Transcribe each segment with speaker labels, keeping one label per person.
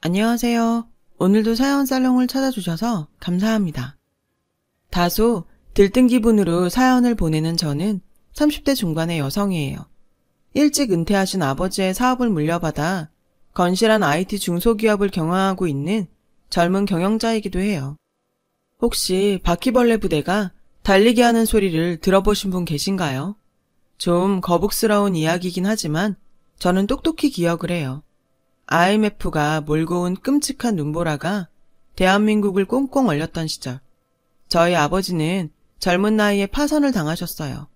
Speaker 1: 안녕하세요. 오늘도 사연 살롱을 찾아주셔서 감사합니다. 다소 들뜬 기분으로 사연을 보내는 저는 30대 중반의 여성이에요. 일찍 은퇴하신 아버지의 사업을 물려받아 건실한 IT 중소기업을 경영하고 있는 젊은 경영자이기도 해요. 혹시 바퀴벌레 부대가 달리기 하는 소리를 들어보신 분 계신가요? 좀 거북스러운 이야기이긴 하지만 저는 똑똑히 기억을 해요. IMF가 몰고 온 끔찍한 눈보라가 대한민국을 꽁꽁 얼렸던 시절, 저희 아버지는 젊은 나이에 파산을 당하셨어요.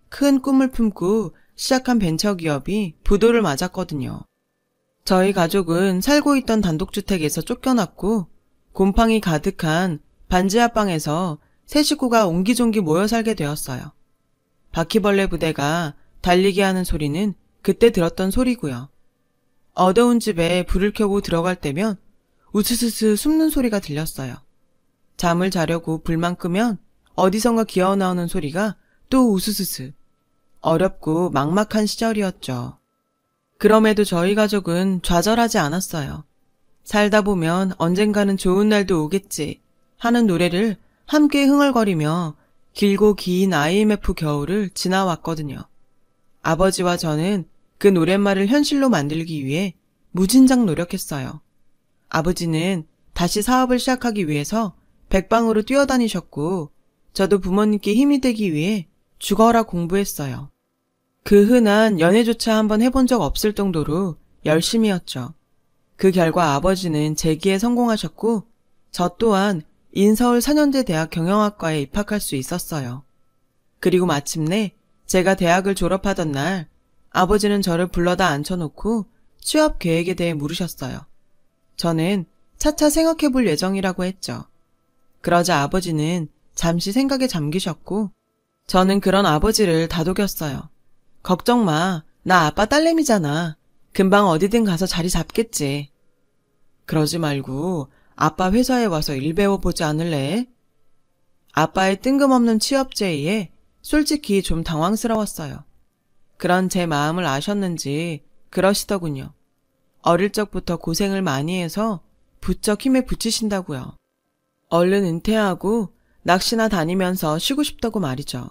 Speaker 1: 큰 꿈을 품고 시작한 벤처기업이 부도를 맞았거든요. 저희 가족은 살고 있던 단독주택에서 쫓겨났고 곰팡이 가득한 반지하방에서 세 식구가 옹기종기 모여 살게 되었어요. 바퀴벌레 부대가 달리기 하는 소리는 그때 들었던 소리고요. 어두운 집에 불을 켜고 들어갈 때면 우스스스 숨는 소리가 들렸어요. 잠을 자려고 불만 끄면 어디선가 기어나오는 소리가 또 우스스스. 어렵고 막막한 시절이었죠. 그럼에도 저희 가족은 좌절하지 않았어요. 살다 보면 언젠가는 좋은 날도 오겠지 하는 노래를 함께 흥얼거리며 길고 긴 IMF 겨울을 지나왔거든요. 아버지와 저는 그 노랫말을 현실로 만들기 위해 무진장 노력했어요. 아버지는 다시 사업을 시작하기 위해서 백방으로 뛰어다니셨고 저도 부모님께 힘이 되기 위해 죽어라 공부했어요. 그 흔한 연애조차 한번 해본 적 없을 정도로 열심히였죠. 그 결과 아버지는 재기에 성공하셨고 저 또한 인서울 4년제 대학 경영학과에 입학할 수 있었어요. 그리고 마침내 제가 대학을 졸업하던 날 아버지는 저를 불러다 앉혀놓고 취업 계획에 대해 물으셨어요. 저는 차차 생각해볼 예정이라고 했죠. 그러자 아버지는 잠시 생각에 잠기셨고 저는 그런 아버지를 다독였어요. 걱정 마. 나 아빠 딸내미잖아. 금방 어디든 가서 자리 잡겠지. 그러지 말고 아빠 회사에 와서 일 배워보지 않을래? 아빠의 뜬금없는 취업 제의에 솔직히 좀 당황스러웠어요. 그런 제 마음을 아셨는지 그러시더군요. 어릴 적부터 고생을 많이 해서 부쩍 힘에 부치신다고요. 얼른 은퇴하고 낚시나 다니면서 쉬고 싶다고 말이죠.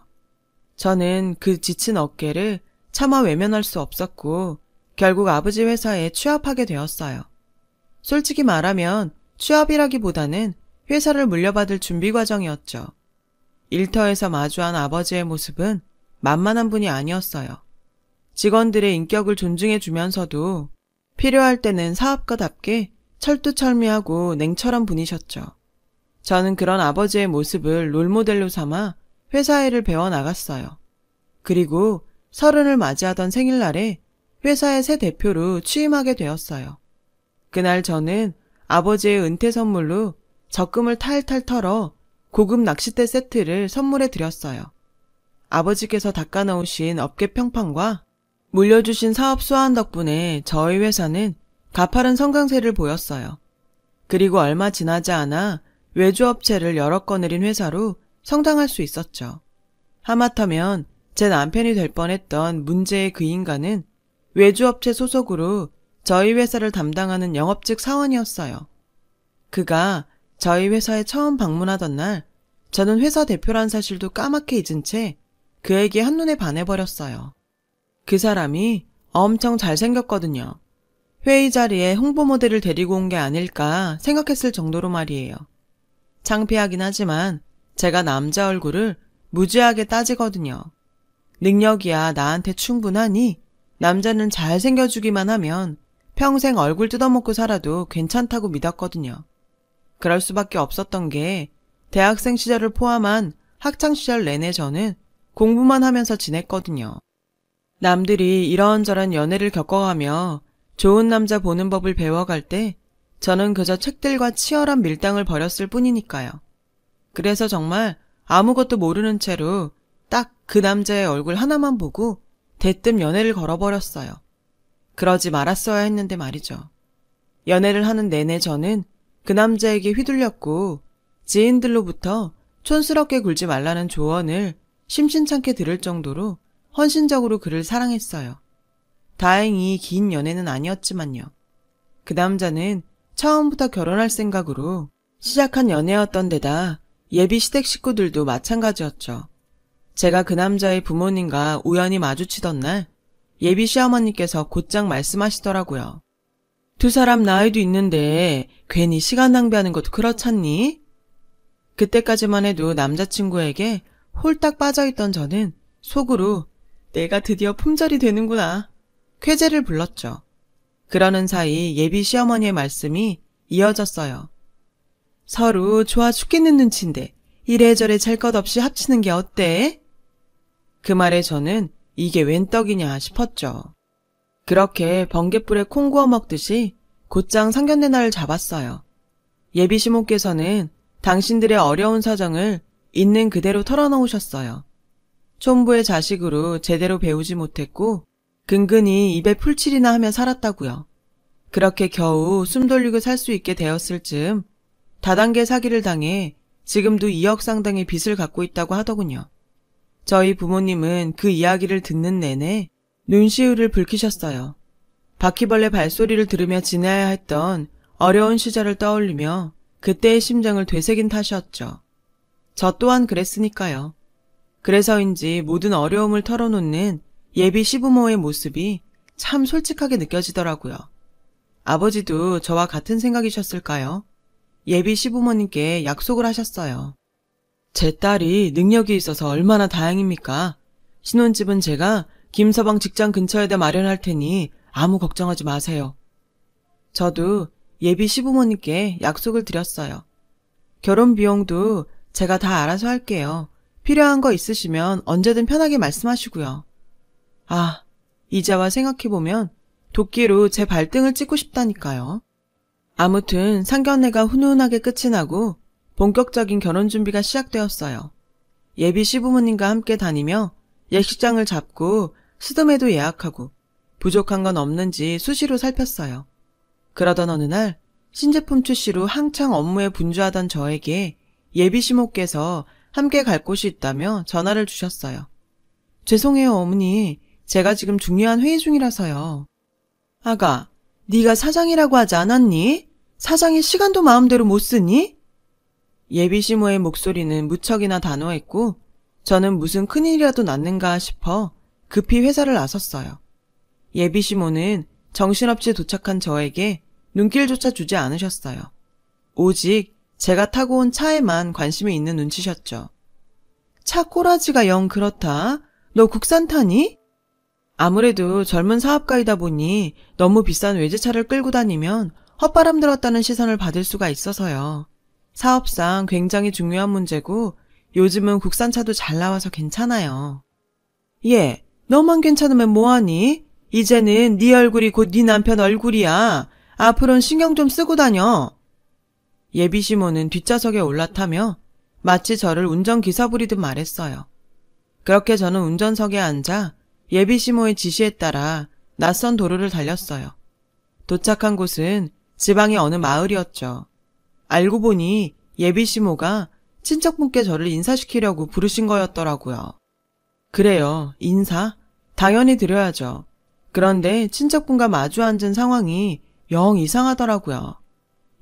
Speaker 1: 저는 그 지친 어깨를 차마 외면할 수 없었고 결국 아버지 회사에 취업하게 되었어요. 솔직히 말하면 취업이라기보다는 회사를 물려받을 준비 과정이었죠. 일터에서 마주한 아버지의 모습은 만만한 분이 아니었어요. 직원들의 인격을 존중해 주면서도 필요할 때는 사업가답게 철두철미하고 냉철한 분이셨죠. 저는 그런 아버지의 모습을 롤모델로 삼아 회사 일을 배워나갔어요. 그리고 30을 맞이하던 생일날에 회사의 새 대표로 취임하게 되었어요. 그날 저는 아버지의 은퇴 선물로 적금을 탈탈 털어 고급 낚싯대 세트를 선물해 드렸어요. 아버지께서 닦아놓으신 업계 평판과 물려주신 사업 수완 덕분에 저희 회사는 가파른 성장세를 보였어요. 그리고 얼마 지나지 않아 외주업체를 여러 건 늘인 회사로 성장할 수 있었죠. 하마터면 제 남편이 될 뻔했던 문제의 그 인간은 외주업체 소속으로 저희 회사를 담당하는 영업직 사원이었어요. 그가 저희 회사에 처음 방문하던 날 저는 회사 대표란 사실도 까맣게 잊은 채 그에게 한눈에 반해버렸어요. 그 사람이 엄청 잘생겼거든요. 회의 자리에 홍보 모델을 데리고 온 게 아닐까 생각했을 정도로 말이에요. 창피하긴 하지만 제가 남자 얼굴을 무지하게 따지거든요. 능력이야 나한테 충분하니 남자는 잘생겨주기만 하면 평생 얼굴 뜯어먹고 살아도 괜찮다고 믿었거든요. 그럴 수밖에 없었던 게 대학생 시절을 포함한 학창시절 내내 저는 공부만 하면서 지냈거든요. 남들이 이런저런 연애를 겪어가며 좋은 남자 보는 법을 배워갈 때 저는 그저 책들과 치열한 밀당을 벌였을 뿐이니까요. 그래서 정말 아무것도 모르는 채로 딱 그 남자의 얼굴 하나만 보고 대뜸 연애를 걸어버렸어요. 그러지 말았어야 했는데 말이죠. 연애를 하는 내내 저는 그 남자에게 휘둘렸고 지인들로부터 촌스럽게 굴지 말라는 조언을 심심찮게 들을 정도로 헌신적으로 그를 사랑했어요. 다행히 긴 연애는 아니었지만요. 그 남자는 처음부터 결혼할 생각으로 시작한 연애였던 데다 예비 시댁 식구들도 마찬가지였죠. 제가 그 남자의 부모님과 우연히 마주치던 날 예비 시어머니께서 곧장 말씀하시더라고요. 두 사람 나이도 있는데 괜히 시간 낭비하는 것도 그렇잖니? 그때까지만 해도 남자친구에게 홀딱 빠져있던 저는 속으로 내가 드디어 품절이 되는구나 쾌재를 불렀죠. 그러는 사이 예비 시어머니의 말씀이 이어졌어요. 서로 좋아 죽겠는 눈치인데 이래저래 잘 것 없이 합치는 게 어때? 그 말에 저는 이게 웬 떡이냐 싶었죠. 그렇게 번갯불에 콩 구워 먹듯이 곧장 상견례 날을 잡았어요. 예비 시모께서는 당신들의 어려운 사정을 있는 그대로 털어놓으셨어요. 촌부의 자식으로 제대로 배우지 못했고 근근히 입에 풀칠이나 하며 살았다고요. 그렇게 겨우 숨 돌리고 살 수 있게 되었을 즈음 다단계 사기를 당해 지금도 2억 상당의 빚을 갖고 있다고 하더군요. 저희 부모님은 그 이야기를 듣는 내내 눈시울을 붉히셨어요. 바퀴벌레 발소리를 들으며 지내야 했던 어려운 시절을 떠올리며 그때의 심정을 되새긴 탓이었죠. 저 또한 그랬으니까요. 그래서인지 모든 어려움을 털어놓는 예비 시부모의 모습이 참 솔직하게 느껴지더라고요. 아버지도 저와 같은 생각이셨을까요? 예비 시부모님께 약속을 하셨어요. 제 딸이 능력이 있어서 얼마나 다행입니까? 신혼집은 제가 김서방 직장 근처에다 마련할 테니 아무 걱정하지 마세요. 저도 예비 시부모님께 약속을 드렸어요. 결혼 비용도 제가 다 알아서 할게요. 필요한 거 있으시면 언제든 편하게 말씀하시고요. 아, 이제와 생각해보면 도끼로 제 발등을 찍고 싶다니까요. 아무튼 상견례가 훈훈하게 끝이 나고 본격적인 결혼 준비가 시작되었어요. 예비 시부모님과 함께 다니며 예식장을 잡고 스드메도 예약하고 부족한 건 없는지 수시로 살폈어요. 그러던 어느 날 신제품 출시로 한창 업무에 분주하던 저에게 예비 시모께서 함께 갈 곳이 있다며 전화를 주셨어요. 죄송해요 어머니. 제가 지금 중요한 회의 중이라서요. 아가, 네가 사장이라고 하지 않았니? 사장이 시간도 마음대로 못 쓰니? 예비 시모의 목소리는 무척이나 단호했고 저는 무슨 큰일이라도 났는가 싶어 급히 회사를 나섰어요. 예비 시모는 정신없이 도착한 저에게 눈길조차 주지 않으셨어요. 오직 제가 타고 온 차에만 관심이 있는 눈치셨죠. 차 꼬라지가 영 그렇다. 너 국산 타니? 아무래도 젊은 사업가이다 보니 너무 비싼 외제차를 끌고 다니면 헛바람 들었다는 시선을 받을 수가 있어서요. 사업상 굉장히 중요한 문제고 요즘은 국산차도 잘 나와서 괜찮아요. 예, 너만 괜찮으면 뭐하니? 이제는 네 얼굴이 곧 네 남편 얼굴이야. 앞으로는 신경 좀 쓰고 다녀. 예비 시모는 뒷좌석에 올라타며 마치 저를 운전기사 부리듯 말했어요. 그렇게 저는 운전석에 앉아 예비 시모의 지시에 따라 낯선 도로를 달렸어요. 도착한 곳은 지방의 어느 마을이었죠. 알고 보니 예비 시모가 친척분께 저를 인사시키려고 부르신 거였더라고요. 그래요, 인사? 당연히 드려야죠. 그런데 친척분과 마주 앉은 상황이 영 이상하더라고요.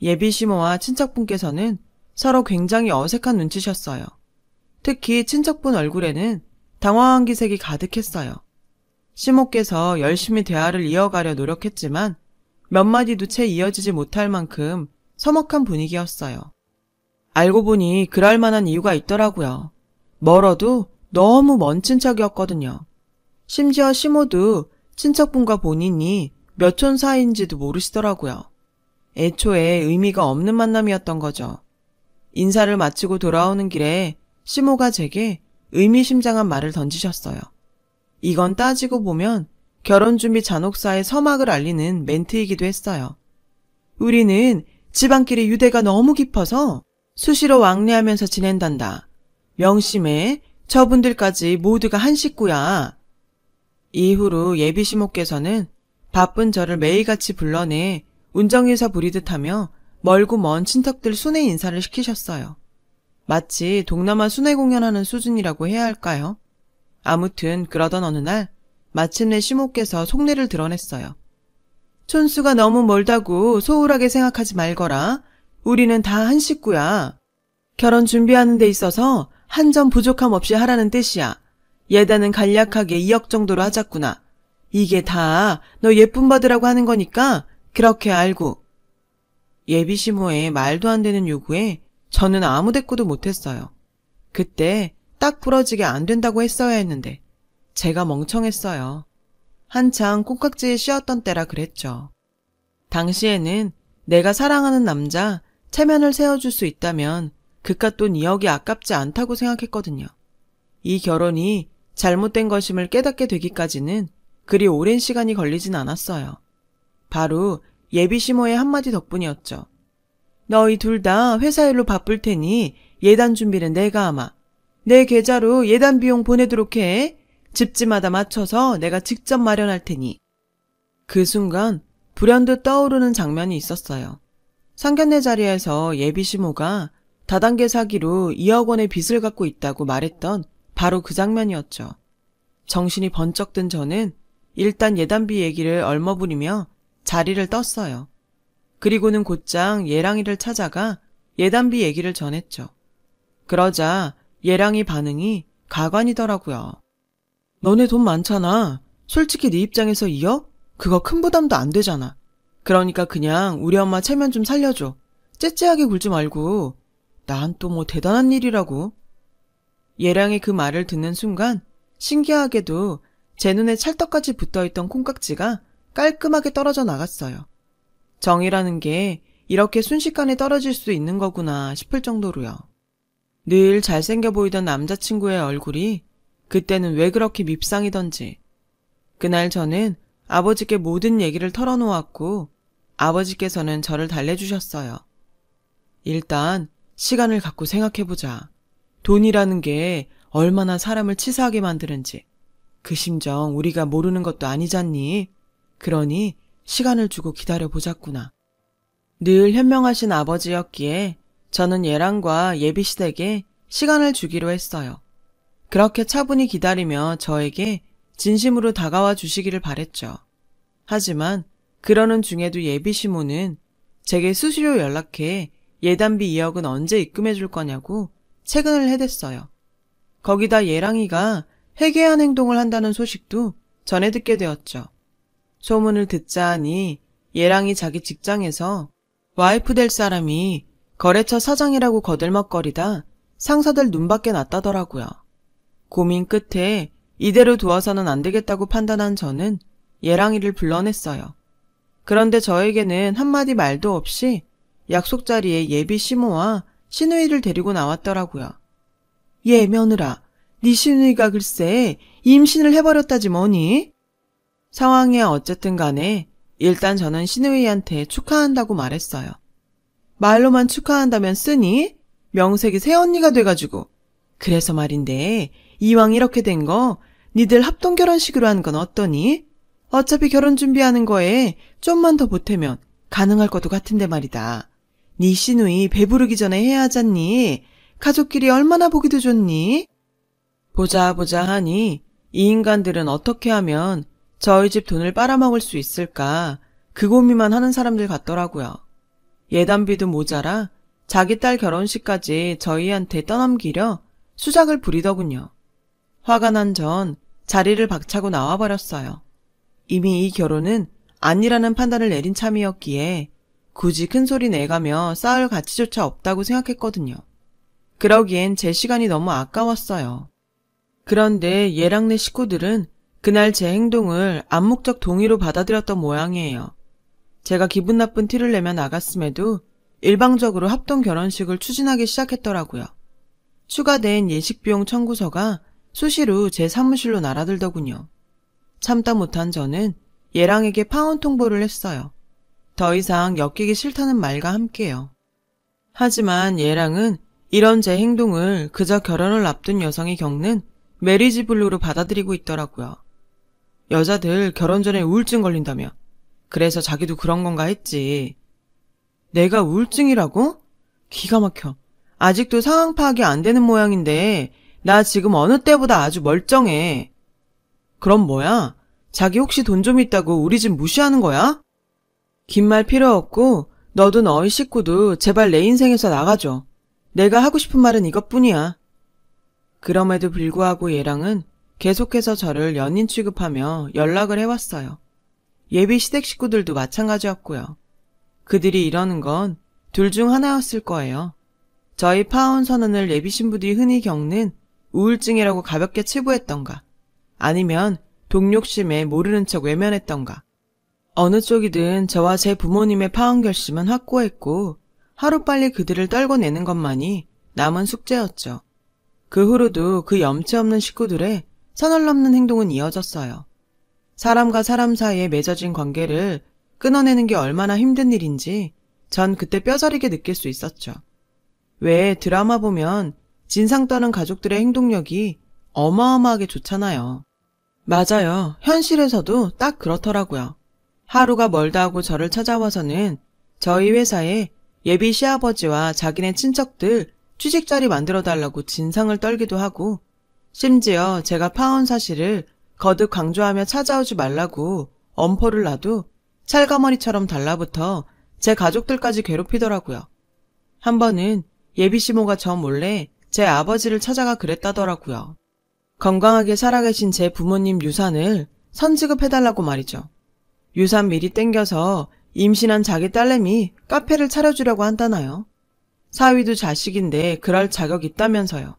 Speaker 1: 예비 시모와 친척분께서는 서로 굉장히 어색한 눈치셨어요. 특히 친척분 얼굴에는 당황한 기색이 가득했어요. 시모께서 열심히 대화를 이어가려 노력했지만 몇 마디도 채 이어지지 못할 만큼 서먹한 분위기였어요. 알고 보니 그럴 만한 이유가 있더라고요. 멀어도 너무 먼 친척이었거든요. 심지어 시모도 친척분과 본인이 몇 촌 사이인지도 모르시더라고요. 애초에 의미가 없는 만남이었던 거죠. 인사를 마치고 돌아오는 길에 시모가 제게 의미심장한 말을 던지셨어요. 이건 따지고 보면 결혼준비 잔혹사의 서막을 알리는 멘트이기도 했어요. 우리는 집안끼리 유대가 너무 깊어서 수시로 왕래하면서 지낸단다. 명심해. 저분들까지 모두가 한 식구야. 이후로 예비 시모께서는 바쁜 저를 매일같이 불러내 운정회사 부리듯 하며 멀고 먼 친척들 순회 인사를 시키셨어요. 마치 동남아 순회 공연하는 수준이라고 해야 할까요? 아무튼 그러던 어느 날 마침내 시모께서 속내를 드러냈어요. 촌수가 너무 멀다고 소홀하게 생각하지 말거라. 우리는 다 한 식구야. 결혼 준비하는 데 있어서 한 점 부족함 없이 하라는 뜻이야. 예단은 간략하게 2억 정도로 하자꾸나. 이게 다 너 예쁨 받으라고 하는 거니까 그렇게 알고. 예비시모의 말도 안 되는 요구에 저는 아무 대꾸도 못했어요. 그때 딱 부러지게 안 된다고 했어야 했는데 제가 멍청했어요. 한창 콩깍지에 씌었던 때라 그랬죠. 당시에는 내가 사랑하는 남자 체면을 세워줄 수 있다면 그깟 돈 2억이 아깝지 않다고 생각했거든요. 이 결혼이 잘못된 것임을 깨닫게 되기까지는 그리 오랜 시간이 걸리진 않았어요. 바로 예비시모의 한마디 덕분이었죠. 너희 둘 다 회사 일로 바쁠 테니 예단 준비는 내가 하마. 내 계좌로 예단 비용 보내도록 해. 집집마다 맞춰서 내가 직접 마련할 테니. 그 순간 불현듯 떠오르는 장면이 있었어요. 상견례 자리에서 예비시모가 다단계 사기로 2억 원의 빚을 갖고 있다고 말했던 바로 그 장면이었죠. 정신이 번쩍 든 저는 일단 예단비 얘기를 얼머부리며 자리를 떴어요. 그리고는 곧장 예랑이를 찾아가 예단비 얘기를 전했죠. 그러자 예랑이 반응이 가관이더라고요. 너네 돈 많잖아. 솔직히 네 입장에서 2억? 그거 큰 부담도 안 되잖아. 그러니까 그냥 우리 엄마 체면 좀 살려줘. 째째하게 굴지 말고. 난 또 뭐 대단한 일이라고. 예랑이 그 말을 듣는 순간 신기하게도 제 눈에 찰떡같이 붙어있던 콩깍지가 깔끔하게 떨어져 나갔어요. 정이라는 게 이렇게 순식간에 떨어질 수 있는 거구나 싶을 정도로요. 늘 잘생겨 보이던 남자친구의 얼굴이 그때는 왜 그렇게 밉상이던지. 그날 저는 아버지께 모든 얘기를 털어놓았고 아버지께서는 저를 달래주셨어요. 일단 시간을 갖고 생각해보자. 돈이라는 게 얼마나 사람을 치사하게 만드는지. 그 심정 우리가 모르는 것도 아니잖니. 그러니 시간을 주고 기다려보자꾸나. 늘 현명하신 아버지였기에 저는 예랑과 예비시댁에 시간을 주기로 했어요. 그렇게 차분히 기다리며 저에게 진심으로 다가와 주시기를 바랬죠. 하지만 그러는 중에도 예비시모는 제게 수시로 연락해 예단비 2억은 언제 입금해 줄 거냐고 채근을 해댔어요. 거기다 예랑이가 회개한 행동을 한다는 소식도 전해 듣게 되었죠. 소문을 듣자 하니 예랑이 자기 직장에서 와이프 될 사람이 거래처 사장이라고 거들먹거리다 상사들 눈밖에 났다더라고요. 고민 끝에 이대로 두어서는 안 되겠다고 판단한 저는 예랑이를 불러냈어요. 그런데 저에게는 한마디 말도 없이 약속 자리에 예비 시모와 시누이를 데리고 나왔더라고요. 예, 며느라, 네 시누이가 글쎄 임신을 해버렸다지 뭐니? 상황이 어쨌든 간에 일단 저는 시누이한테 축하한다고 말했어요. 말로만 축하한다면 쓰니? 명색이 새언니가 돼가지고. 그래서 말인데 이왕 이렇게 된 거 니들 합동결혼식으로 하는 건 어떠니? 어차피 결혼 준비하는 거에 좀만 더 보태면 가능할 것도 같은데 말이다. 네 시누이 배부르기 전에 해야 하잖니? 가족끼리 얼마나 보기도 좋니? 보자 하니 이 인간들은 어떻게 하면 저희 집 돈을 빨아먹을 수 있을까 그 고민만 하는 사람들 같더라고요. 예단비도 모자라 자기 딸 결혼식까지 저희한테 떠넘기려 수작을 부리더군요. 화가 난 전 자리를 박차고 나와버렸어요. 이미 이 결혼은 아니라는 판단을 내린 참이었기에 굳이 큰소리 내가며 싸울 가치조차 없다고 생각했거든요. 그러기엔 제 시간이 너무 아까웠어요. 그런데 예랑네 식구들은 그날 제 행동을 암묵적 동의로 받아들였던 모양이에요. 제가 기분 나쁜 티를 내며 나갔음에도 일방적으로 합동 결혼식을 추진하기 시작했더라고요. 추가된 예식비용 청구서가 수시로 제 사무실로 날아들더군요. 참다 못한 저는 예랑에게 파혼 통보를 했어요. 더 이상 엮이기 싫다는 말과 함께요. 하지만 예랑은 이런 제 행동을 그저 결혼을 앞둔 여성이 겪는 메리지 블루로 받아들이고 있더라고요. 여자들 결혼 전에 우울증 걸린다며. 그래서 자기도 그런 건가 했지. 내가 우울증이라고? 기가 막혀. 아직도 상황 파악이 안 되는 모양인데 나 지금 어느 때보다 아주 멀쩡해. 그럼 뭐야? 자기 혹시 돈 좀 있다고 우리 집 무시하는 거야? 긴 말 필요 없고 너도 너희 식구도 제발 내 인생에서 나가줘. 내가 하고 싶은 말은 이것뿐이야. 그럼에도 불구하고 얘랑은 계속해서 저를 연인 취급하며 연락을 해왔어요. 예비 시댁 식구들도 마찬가지였고요. 그들이 이러는 건 둘 중 하나였을 거예요. 저희 파혼 선언을 예비 신부들이 흔히 겪는 우울증이라고 가볍게 치부했던가, 아니면 동욕심에 모르는 척 외면했던가. 어느 쪽이든 저와 제 부모님의 파혼 결심은 확고했고 하루빨리 그들을 떨궈내는 것만이 남은 숙제였죠. 그 후로도 그 염치 없는 식구들의 선을 넘는 행동은 이어졌어요. 사람과 사람 사이에 맺어진 관계를 끊어내는 게 얼마나 힘든 일인지 전 그때 뼈저리게 느낄 수 있었죠. 왜 드라마 보면 진상 떠는 가족들의 행동력이 어마어마하게 좋잖아요. 맞아요. 현실에서도 딱 그렇더라고요. 하루가 멀다 하고 저를 찾아와서는 저희 회사에 예비 시아버지와 자기네 친척들 취직 자리 만들어달라고 진상을 떨기도 하고, 심지어 제가 파혼 사실을 거듭 강조하며 찾아오지 말라고 엄포를 놔도 찰가머리처럼 달라붙어 제 가족들까지 괴롭히더라고요. 한 번은 예비시모가 저 몰래 제 아버지를 찾아가 그랬다더라고요. 건강하게 살아계신 제 부모님 유산을 선지급해달라고 말이죠. 유산 미리 땡겨서 임신한 자기 딸내미 카페를 차려주려고 한다나요? 사위도 자식인데 그럴 자격 있다면서요.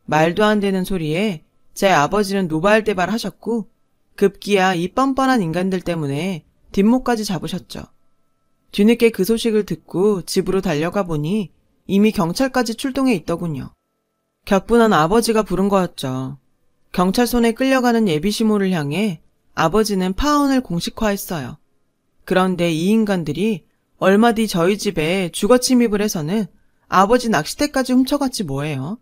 Speaker 1: 말도 안 되는 소리에 제 아버지는 노발대발 하셨고, 급기야 이 뻔뻔한 인간들 때문에 뒷목까지 잡으셨죠. 뒤늦게 그 소식을 듣고 집으로 달려가 보니 이미 경찰까지 출동해 있더군요. 격분한 아버지가 부른 거였죠. 경찰 손에 끌려가는 예비시모를 향해 아버지는 파혼을 공식화했어요. 그런데 이 인간들이 얼마 뒤 저희 집에 주거 침입을 해서는 아버지 낚싯대까지 훔쳐갔지 뭐예요.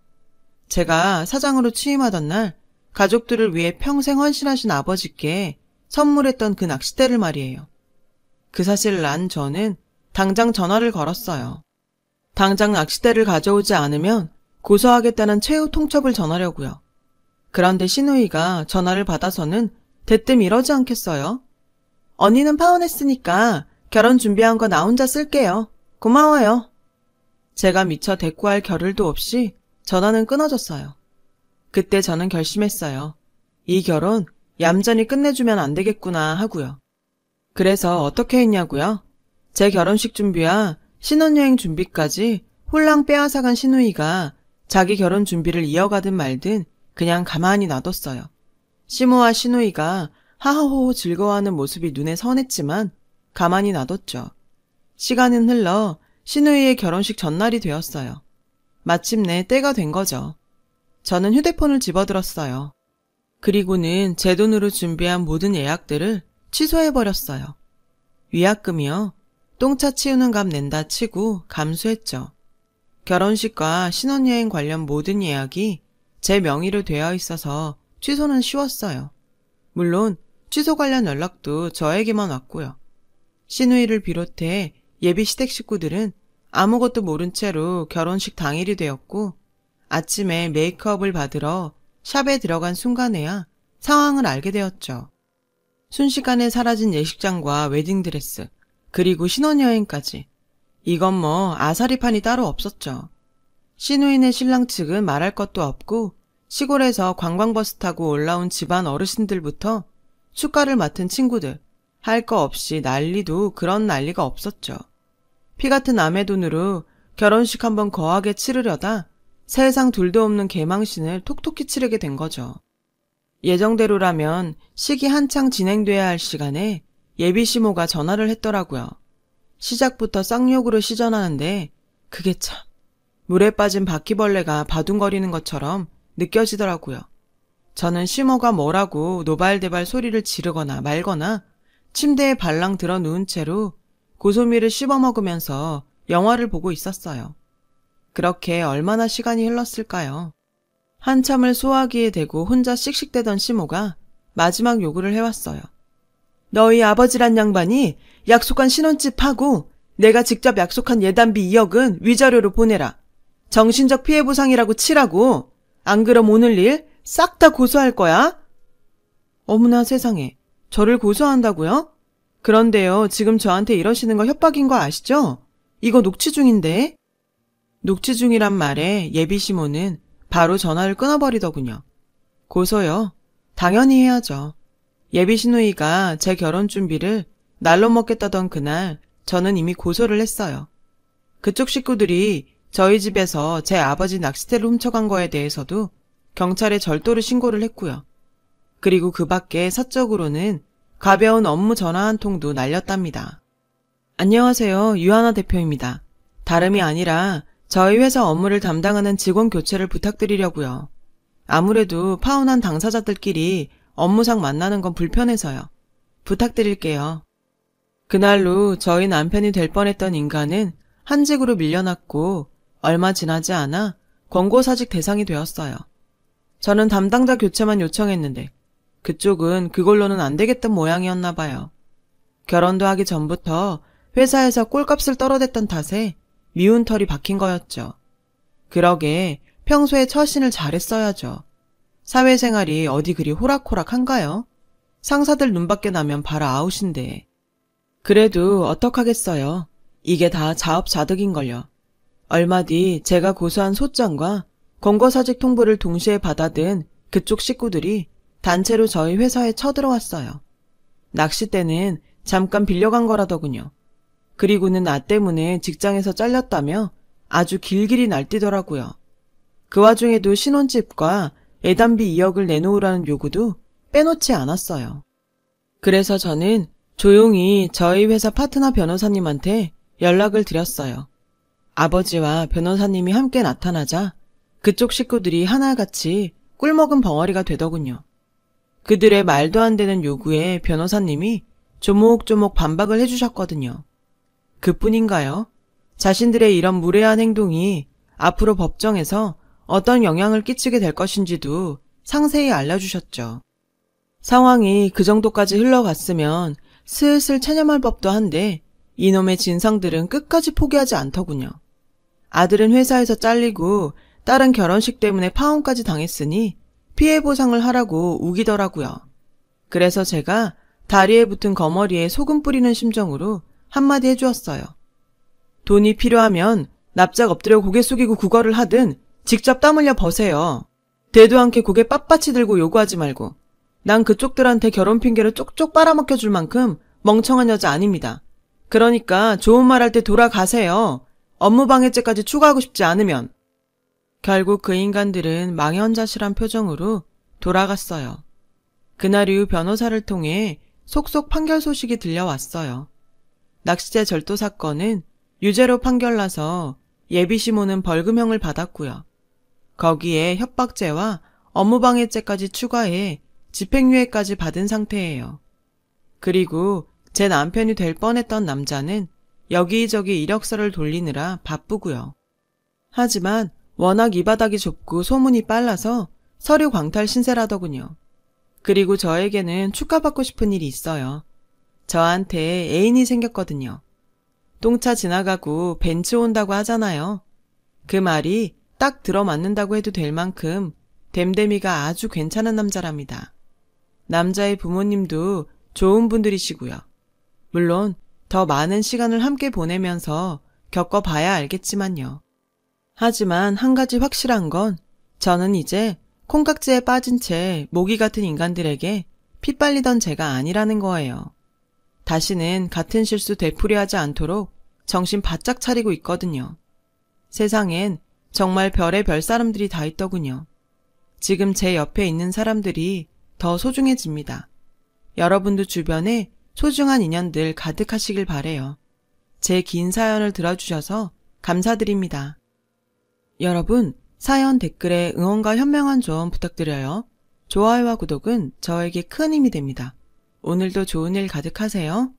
Speaker 1: 제가 사장으로 취임하던 날 가족들을 위해 평생 헌신하신 아버지께 선물했던 그 낚싯대를 말이에요. 그 사실을 안 저는 당장 전화를 걸었어요. 당장 낚싯대를 가져오지 않으면 고소하겠다는 최후 통첩을 전하려고요. 그런데 시누이가 전화를 받아서는 대뜸 이러지 않겠어요? 언니는 파혼했으니까 결혼 준비한 거 나 혼자 쓸게요. 고마워요. 제가 미처 대꾸할 겨를도 없이 전화는 끊어졌어요. 그때 저는 결심했어요. 이 결혼 얌전히 끝내주면 안 되겠구나 하고요. 그래서 어떻게 했냐고요? 제 결혼식 준비와 신혼여행 준비까지 홀랑 빼앗아간 시누이가 자기 결혼 준비를 이어가든 말든 그냥 가만히 놔뒀어요. 시모와 시누이가 하하호호 즐거워하는 모습이 눈에 선했지만 가만히 놔뒀죠. 시간은 흘러 시누이의 결혼식 전날이 되었어요. 마침내 때가 된 거죠. 저는 휴대폰을 집어들었어요. 그리고는 제 돈으로 준비한 모든 예약들을 취소해버렸어요. 위약금이요. 똥차 치우는 값 낸다 치고 감수했죠. 결혼식과 신혼여행 관련 모든 예약이 제 명의로 되어 있어서 취소는 쉬웠어요. 물론 취소 관련 연락도 저에게만 왔고요. 시누이를 비롯해 예비 시댁 식구들은 아무것도 모른 채로 결혼식 당일이 되었고, 아침에 메이크업을 받으러 샵에 들어간 순간에야 상황을 알게 되었죠. 순식간에 사라진 예식장과 웨딩드레스, 그리고 신혼여행까지. 이건 뭐 아사리판이 따로 없었죠. 시누이네 신랑 측은 말할 것도 없고 시골에서 관광버스 타고 올라온 집안 어르신들부터 축가를 맡은 친구들, 할 거 없이 난리도 그런 난리가 없었죠. 피 같은 남의 돈으로 결혼식 한번 거하게 치르려다 세상 둘도 없는 개망신을 톡톡히 치르게 된 거죠. 예정대로라면 식이 한창 진행돼야 할 시간에 예비시모가 전화를 했더라고요. 시작부터 쌍욕으로 시전하는데 그게 참 물에 빠진 바퀴벌레가 바둥거리는 것처럼 느껴지더라고요. 저는 시모가 뭐라고 노발대발 소리를 지르거나 말거나 침대에 발랑 들어 누운 채로 고소미를 씹어먹으면서 영화를 보고 있었어요. 그렇게 얼마나 시간이 흘렀을까요? 한참을 소화기에 대고 혼자 씩씩대던 시모가 마지막 요구를 해왔어요. 너희 아버지란 양반이 약속한 신혼집 하고 내가 직접 약속한 예단비 2억은 위자료로 보내라. 정신적 피해보상이라고 치라고. 안 그럼 오늘 일 싹 다 고소할 거야. 어머나 세상에, 저를 고소한다고요? 그런데요, 지금 저한테 이러시는 거 협박인 거 아시죠? 이거 녹취 중인데? 녹취 중이란 말에 예비 시모는 바로 전화를 끊어버리더군요. 고소요. 당연히 해야죠. 예비 시누이가 제 결혼 준비를 날로 먹겠다던 그날 저는 이미 고소를 했어요. 그쪽 식구들이 저희 집에서 제 아버지 낚싯대를 훔쳐간 거에 대해서도 경찰에 절도를 신고를 했고요. 그리고 그 밖에 사적으로는 가벼운 업무 전화 한 통도 날렸답니다. 안녕하세요. 유하나 대표입니다. 다름이 아니라 저희 회사 업무를 담당하는 직원 교체를 부탁드리려고요. 아무래도 파혼한 당사자들끼리 업무상 만나는 건 불편해서요. 부탁드릴게요. 그날로 저희 남편이 될 뻔했던 인간은 한직으로 밀려났고 얼마 지나지 않아 권고사직 대상이 되었어요. 저는 담당자 교체만 요청했는데 그쪽은 그걸로는 안 되겠던 모양이었나 봐요. 결혼도 하기 전부터 회사에서 꼴값을 떨어댔던 탓에 미운 털이 박힌 거였죠. 그러게 평소에 처신을 잘했어야죠. 사회생활이 어디 그리 호락호락한가요? 상사들 눈밖에 나면 바로 아웃인데. 그래도 어떡하겠어요. 이게 다 자업자득인걸요. 얼마 뒤 제가 고소한 소장과 권고사직 통보를 동시에 받아든 그쪽 식구들이 단체로 저희 회사에 쳐들어왔어요. 낚싯대는 잠깐 빌려간 거라더군요. 그리고는 나 때문에 직장에서 잘렸다며 아주 길길이 날뛰더라고요. 그 와중에도 신혼집과 애담비 2억을 내놓으라는 요구도 빼놓지 않았어요. 그래서 저는 조용히 저희 회사 파트너 변호사님한테 연락을 드렸어요. 아버지와 변호사님이 함께 나타나자 그쪽 식구들이 하나같이 꿀먹은 벙어리가 되더군요. 그들의 말도 안 되는 요구에 변호사님이 조목조목 반박을 해주셨거든요. 그뿐인가요? 자신들의 이런 무례한 행동이 앞으로 법정에서 어떤 영향을 끼치게 될 것인지도 상세히 알려주셨죠. 상황이 그 정도까지 흘러갔으면 슬슬 체념할 법도 한데 이놈의 진상들은 끝까지 포기하지 않더군요. 아들은 회사에서 잘리고 딸은 결혼식 때문에 파혼까지 당했으니 피해 보상을 하라고 우기더라고요. 그래서 제가 다리에 붙은 거머리에 소금 뿌리는 심정으로 한마디 해주었어요. 돈이 필요하면 납작 엎드려 고개 숙이고 구걸을 하든 직접 땀 흘려 버세요. 대도 않게 고개 빳빳이 들고 요구하지 말고. 난 그쪽들한테 결혼 핑계를 쪽쪽 빨아먹혀 줄 만큼 멍청한 여자 아닙니다. 그러니까 좋은 말 할 때 돌아가세요. 업무방해죄까지 추가하고 싶지 않으면. 결국 그 인간들은 망연자실한 표정으로 돌아갔어요. 그날 이후 변호사를 통해 속속 판결 소식이 들려왔어요. 낚시죄 절도 사건은 유죄로 판결나서 예비시모는 벌금형을 받았고요. 거기에 협박죄와 업무방해죄까지 추가해 집행유예까지 받은 상태예요. 그리고 제 남편이 될 뻔했던 남자는 여기저기 이력서를 돌리느라 바쁘고요. 하지만 워낙 이 바닥이 좁고 소문이 빨라서 서류 광탈 신세라더군요. 그리고 저에게는 축하받고 싶은 일이 있어요. 저한테 애인이 생겼거든요. 똥차 지나가고 벤츠 온다고 하잖아요. 그 말이 딱 들어맞는다고 해도 될 만큼 댐댐이가 아주 괜찮은 남자랍니다. 남자의 부모님도 좋은 분들이시고요. 물론 더 많은 시간을 함께 보내면서 겪어봐야 알겠지만요. 하지만 한 가지 확실한 건 저는 이제 콩깍지에 빠진 채 모기 같은 인간들에게 핏발리던 제가 아니라는 거예요. 다시는 같은 실수 되풀이하지 않도록 정신 바짝 차리고 있거든요. 세상엔 정말 별의별 사람들이 다 있더군요. 지금 제 옆에 있는 사람들이 더 소중해집니다. 여러분도 주변에 소중한 인연들 가득하시길 바래요. 제 긴 사연을 들어주셔서 감사드립니다. 여러분, 사연 댓글에 응원과 현명한 조언 부탁드려요. 좋아요와 구독은 저에게 큰 힘이 됩니다. 오늘도 좋은 일 가득하세요.